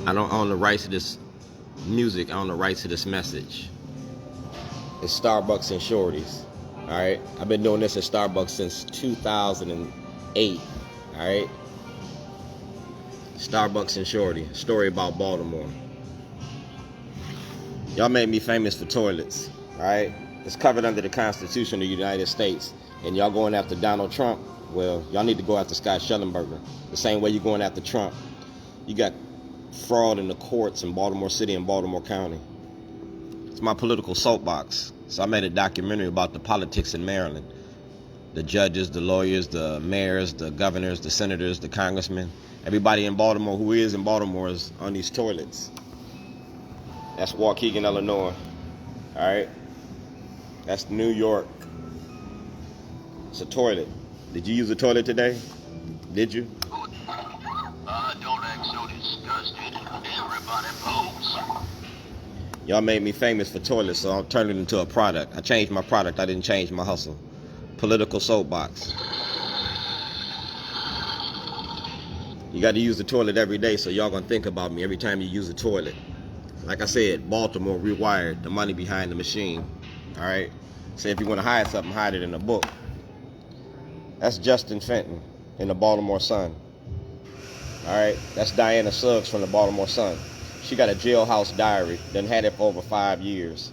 I don't own the rights to this music. I own the rights to this message. It's Starbucks and Shorty's. All right. I've been doing this at Starbucks since 2008. All right. Starbucks and Shorty. Story about Baltimore. Y'all made me famous for toilets. All right. It's covered under the Constitution of the United States. And y'all going after Donald Trump? Well, y'all need to go after Scott Shellenberger. The same way you're going after Trump. You got fraud in the courts in Baltimore City and Baltimore County. It's my political soapbox. So I made a documentary about the politics in Maryland. The judges, the lawyers, the mayors, the governors, the senators, the congressmen. Everybody in Baltimore who is in Baltimore is on these toilets. That's Waukegan, Illinois. All right? That's New York. It's a toilet. Did you use a toilet today? Did you? Don't act so disgusted. Everybody pose. Y'all made me famous for toilets, so I'll turn it into a product. I changed my product. I didn't change my hustle. Political soapbox. You got to use the toilet every day, so y'all gonna think about me every time you use a toilet. Like I said, Baltimore rewired, the money behind the machine. All right? So if you want to hide something, hide it in a book. That's Justin Fenton in the Baltimore Sun. All right? That's Diana Suggs from the Baltimore Sun. She got a Jailhouse Diary, done had it for over 5 years.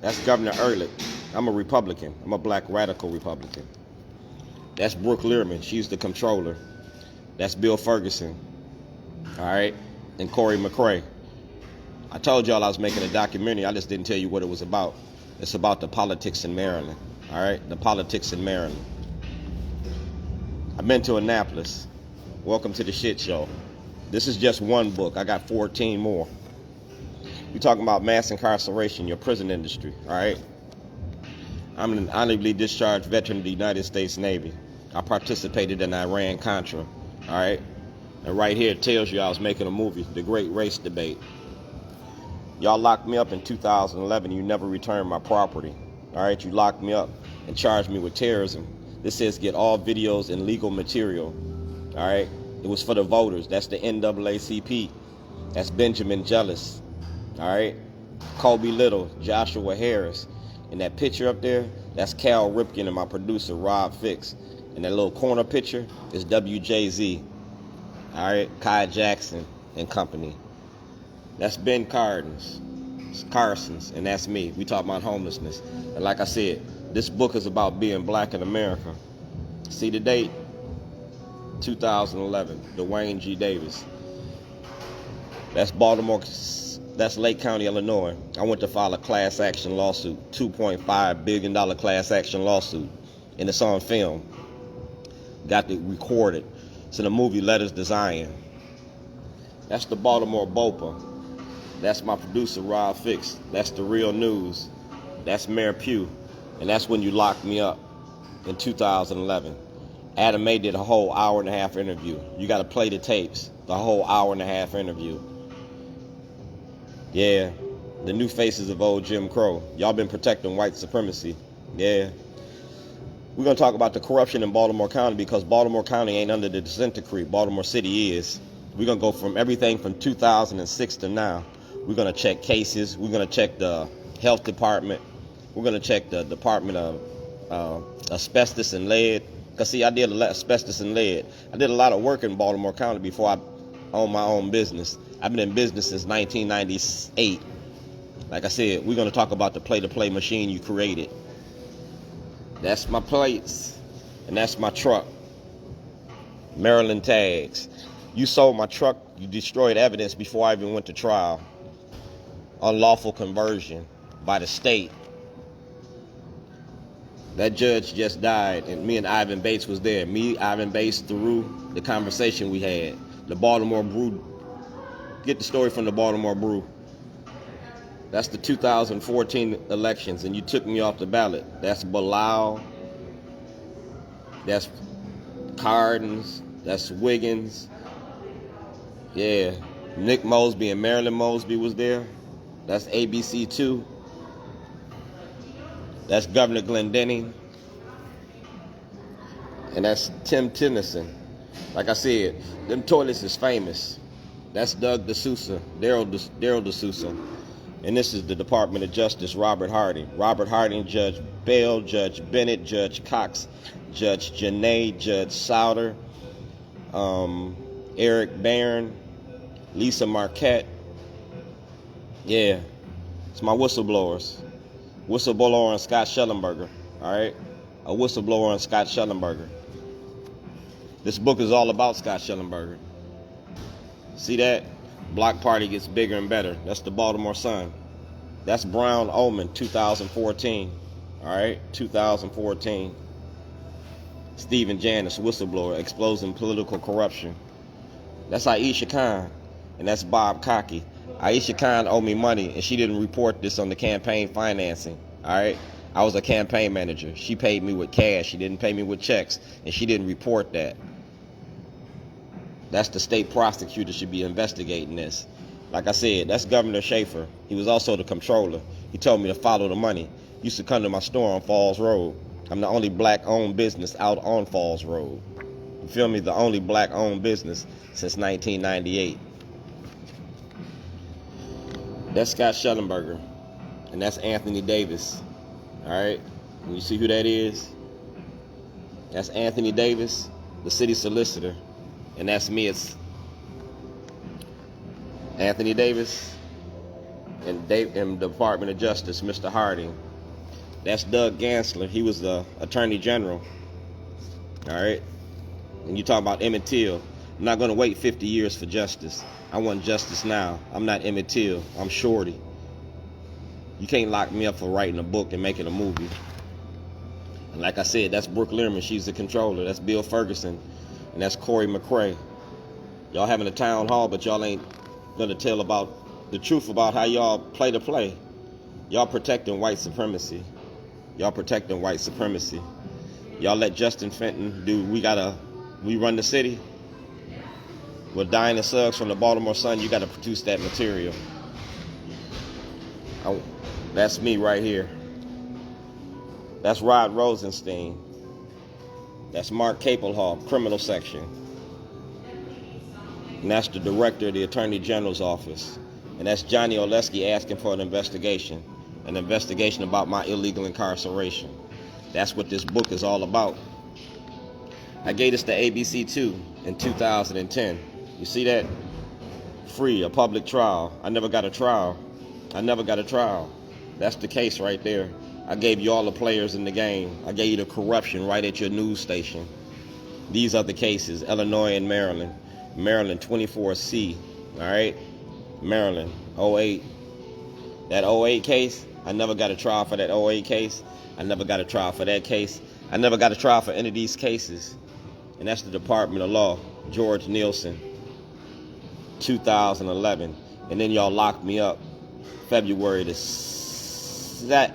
That's Governor Ehrlich. I'm a Republican. I'm a black radical Republican. That's Brooke Learman. She's the controller. That's Bill Ferguson. All right? And Corey McCray. I told y'all I was making a documentary. I just didn't tell you what it was about. It's about the politics in Maryland. All right? The politics in Maryland. I've been to Annapolis. Welcome to the shit show. This is just one book. I got 14 more. We're talking about mass incarceration, your prison industry, all right? I'm an honorably discharged veteran of the United States Navy. I participated in Iran-Contra, all right? And right here it tells you I was making a movie, The Great Race Debate. Y'all locked me up in 2011. You never returned my property, all right? You locked me up and charged me with terrorism. This says get all videos and legal material, all right? It was for the voters. That's the NAACP. That's Benjamin Jealous. All right? Kobe Little, Joshua Harris. And that picture up there, that's Cal Ripken and my producer, Rob Fix. And that little corner picture is WJZ. All right? Kai Jackson and company. That's Ben Carson's, and that's me. We talk about homelessness. And like I said, this book is about being black in America. See the date? 2011, Dwayne G. Davis. That's Baltimore, that's Lake County, Illinois. I went to file a class action lawsuit, $2.5 billion class action lawsuit, and it's on film. Got it recorded. It's in the movie Letters to Zion. That's the Baltimore Bopa. That's my producer, Rob Fix. That's the Real News. That's Mayor Pugh. And that's when you locked me up in 2011. Adam May did a whole hour-and-a-half interview. You got to play the tapes, the whole hour-and-a-half interview. Yeah, the new faces of old Jim Crow. Y'all been protecting white supremacy. Yeah. We're going to talk about the corruption in Baltimore County because Baltimore County ain't under the consent decree. Baltimore City is. We're going to go from everything from 2006 to now. We're going to check cases. We're going to check the health department. We're going to check the Department of Asbestos and Lead. Because, see, I did a lot of asbestos and lead. I did a lot of work in Baltimore County before I owned my own business. I've been in business since 1998. Like I said, we're going to talk about the play-to-play machine you created. That's my plates, and that's my truck. Maryland tags. You sold my truck. You destroyed evidence before I even went to trial. Unlawful conversion by the state. That judge just died, and me and Ivan Bates was there. Me, Ivan Bates, through the conversation we had. The Baltimore Brew. Get the story from the Baltimore Brew. That's the 2014 elections, and you took me off the ballot. That's Bilal. That's Hardin. That's Wiggins. Yeah. Nick Mosby and Marilyn Mosby was there. That's ABC2. That's Governor Glendenning. And that's Tim Tennyson. Like I said, them toilets is famous. That's Doug D'Souza, Daryl D'Souza. And this is the Department of Justice, Robert Hardin. Robert Hardin, Judge Bell, Judge Bennett, Judge Cox, Judge Janae, Judge Souter, Eric Barron, Lisa Marquette. Yeah, it's my whistleblowers. Whistleblower on Scott Shellenberger, all right? A whistleblower on Scott Shellenberger. This book is all about Scott Shellenberger. See that? Block Party gets bigger and better. That's the Baltimore Sun. That's Brown Omen, 2014. All right, 2014. Stephen Janis, whistleblower, exposing political corruption. That's Aisha Khan, and that's Bob Cocky. Aisha Khan owed me money, and she didn't report this on the campaign financing. All right, I was a campaign manager. She paid me with cash. She didn't pay me with checks, and she didn't report that. That's the state prosecutor should be investigating this. Like I said, that's Governor Schaefer. He was also the controller. He told me to follow the money. He used to come to my store on Falls Road. I'm the only black-owned business out on Falls Road. You feel me? The only black-owned business since 1998. That's Scott Shellenberger. And that's Anthony Davis. All right? And you see who that is? That's Anthony Davis, the city solicitor. And that's me. It's Anthony Davis and the Department of Justice, Mr. Harding. That's Doug Gansler. He was the Attorney General. All right? And you talk about Emmett Till. I'm not going to wait 50 years for justice. I want justice now. I'm not Emmett Till. I'm Shorty. You can't lock me up for writing a book and making a movie. And like I said, that's Brooke Learman. She's the controller. That's Bill Ferguson. And that's Corey McCrae. Y'all having a town hall, but y'all ain't gonna tell about the truth about how y'all play the play. Y'all protecting white supremacy. Y'all protecting white supremacy. Y'all let Justin Fenton do, we run the city. With Diana Suggs from the Baltimore Sun, you gotta produce that material. That's me right here. That's Rod Rosenstein. That's Mark Capelhoff, criminal section. And that's the director of the Attorney General's office. And that's Johnny Oleski asking for an investigation about my illegal incarceration. That's what this book is all about. I gave this to ABC 2 in 2010. You see that? Free, a public trial. I never got a trial. That's the case right there. I gave you all the players in the game. I gave you the corruption right at your news station. These are the cases, Illinois and Maryland. Maryland 24C, all right? Maryland, 08. That 08 case, I never got a trial for that 08 case. I never got a trial for that case. I never got a trial for any of these cases. And that's the Department of Law, George Nielsen, 2011. And then y'all locked me up February the 7th.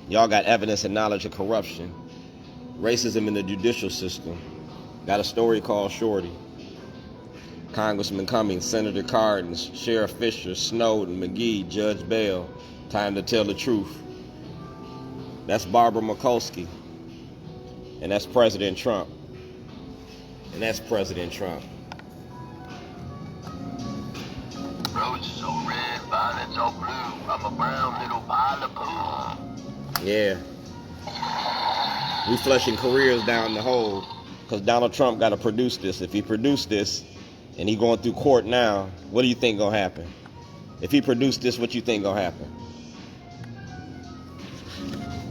Y'all got evidence and knowledge of corruption. Racism in the judicial system. Got a story called Shorty. Congressman Cummings, Senator Cardin, Sheriff Fisher, Snowden, McGee, Judge Bell. Time to tell the truth. That's Barbara Mikulski. And that's President Trump. Roses are red, violets are blue. I'm a brown little pile of poo. Yeah. We flushing careers down the hole because Donald Trump got to produce this. If he produced this and he going through court now, what do you think gonna happen? If he produced this, what you think gonna happen?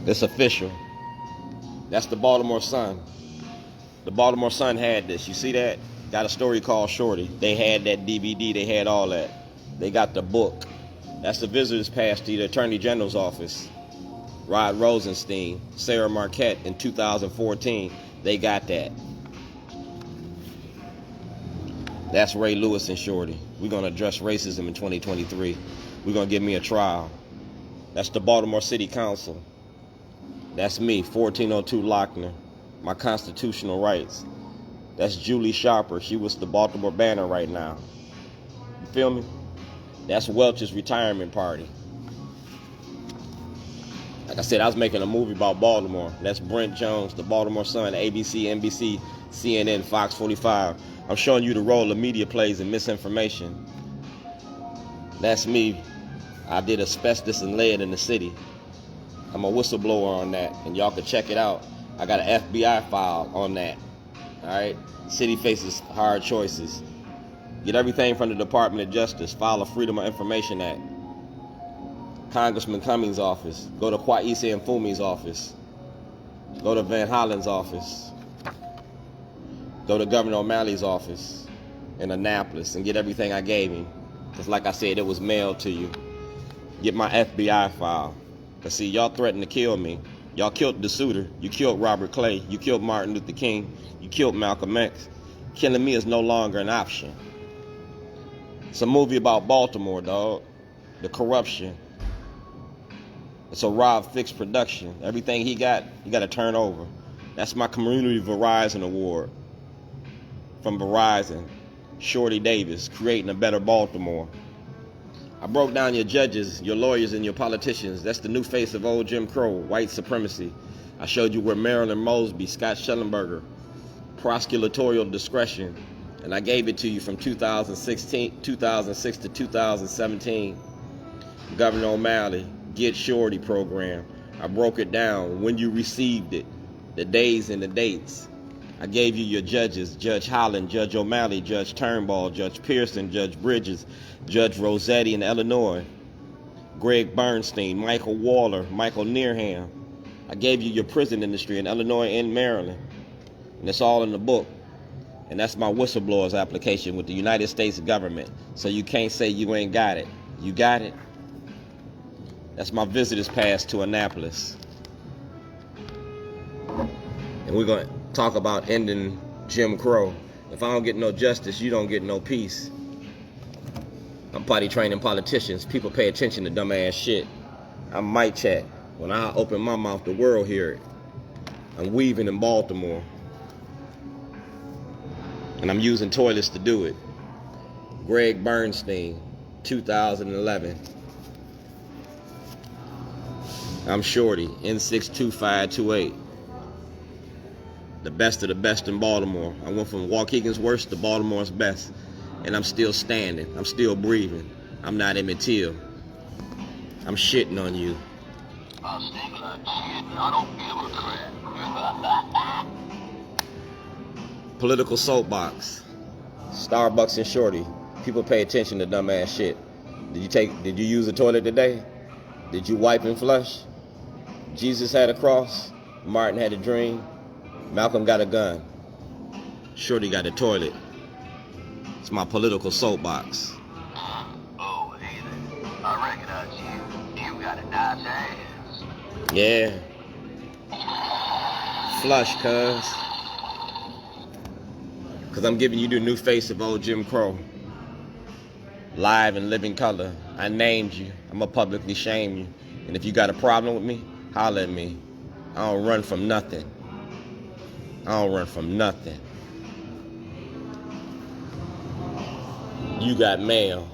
It's official. That's the Baltimore Sun. The Baltimore Sun had this. You see that? Got a story called Shorty. They had that DVD. They had all that. They got the book. That's the visitor's pass to the Attorney General's office. Rod Rosenstein, Sarah Marquette in 2014. They got that. That's Ray Lewis and Shorty. We're going to address racism in 2023. We're going to give me a trial. That's the Baltimore City Council. That's me, 1402 Lochner. My constitutional rights. That's Julie Sharper. She was the Baltimore Banner right now. You feel me? That's Welch's retirement party. Like I said, I was making a movie about Baltimore. That's Brent Jones, the Baltimore Sun, ABC, NBC, CNN, Fox 45. I'm showing you the role the media plays in misinformation. That's me. I did asbestos and lead in the city. I'm a whistleblower on that, and y'all can check it out. I got an FBI file on that. All right? City faces hard choices. Get everything from the Department of Justice. File a Freedom of Information Act. Congressman Cummings' office. Go to Kwesi Mfume's office. Go to Van Hollen's office. Go to Governor O'Malley's office in Annapolis and get everything I gave him. Because like I said, it was mailed to you. Get my FBI file. Because see, y'all threatened to kill me. Y'all killed DeSutter. You killed Robert Clay. You killed Martin Luther King. You killed Malcolm X. Killing me is no longer an option. It's a movie about Baltimore, dog. The corruption. It's a Rob fixed production. Everything he got, you got to turn over. That's my Community Verizon Award. From Verizon. Shorty Davis, creating a better Baltimore. I broke down your judges, your lawyers, and your politicians. That's the new face of old Jim Crow, white supremacy. I showed you where Marilyn Mosby, Scott Shellenberger, prosecutorial discretion, and I gave it to you from 2006 to 2017. Governor O'Malley, Get Shorty program. I broke it down, when you received it, the days and the dates. I gave you your judges, Judge Holland, Judge O'Malley, Judge Turnbull, Judge Pearson, Judge Bridges, Judge Rossetti in Illinois, Greg Bernstein, Michael Waller, Michael Nearham. I gave you your prison industry in Illinois and Maryland. And it's all in the book. And that's my whistleblower's application with the United States government. So you can't say you ain't got it. You got it? That's my visitor's pass to Annapolis. And we're going to talk about ending Jim Crow. If I don't get no justice, you don't get no peace. I'm potty training politicians. People pay attention to dumbass shit. I'm mic check. When I open my mouth, the world hear it. I'm weaving in Baltimore. And I'm using toilets to do it. Greg Bernstein, 2011. I'm Shorty, N62528. The best of the best in Baltimore. I went from Waukegan's worst to Baltimore's best. And I'm still standing. I'm still breathing. I'm not Emmett Till. I'm shitting on you. I stink like shit and I don't give a crap. Political soapbox. Starbucks and Shorty. People pay attention to dumbass shit. Did you use the toilet today? Did you wipe and flush? Jesus had a cross. Martin had a dream. Malcolm got a gun. Shorty got a toilet. It's my political soapbox. Oh, hey there. I recognize you. You got a nice ass. Yeah. Flush, cuz. Because I'm giving you the new face of old Jim Crow. Live and living color. I named you. I'm going to publicly shame you. And if you got a problem with me, holler at me. I don't run from nothing. I don't run from nothing. You got mail.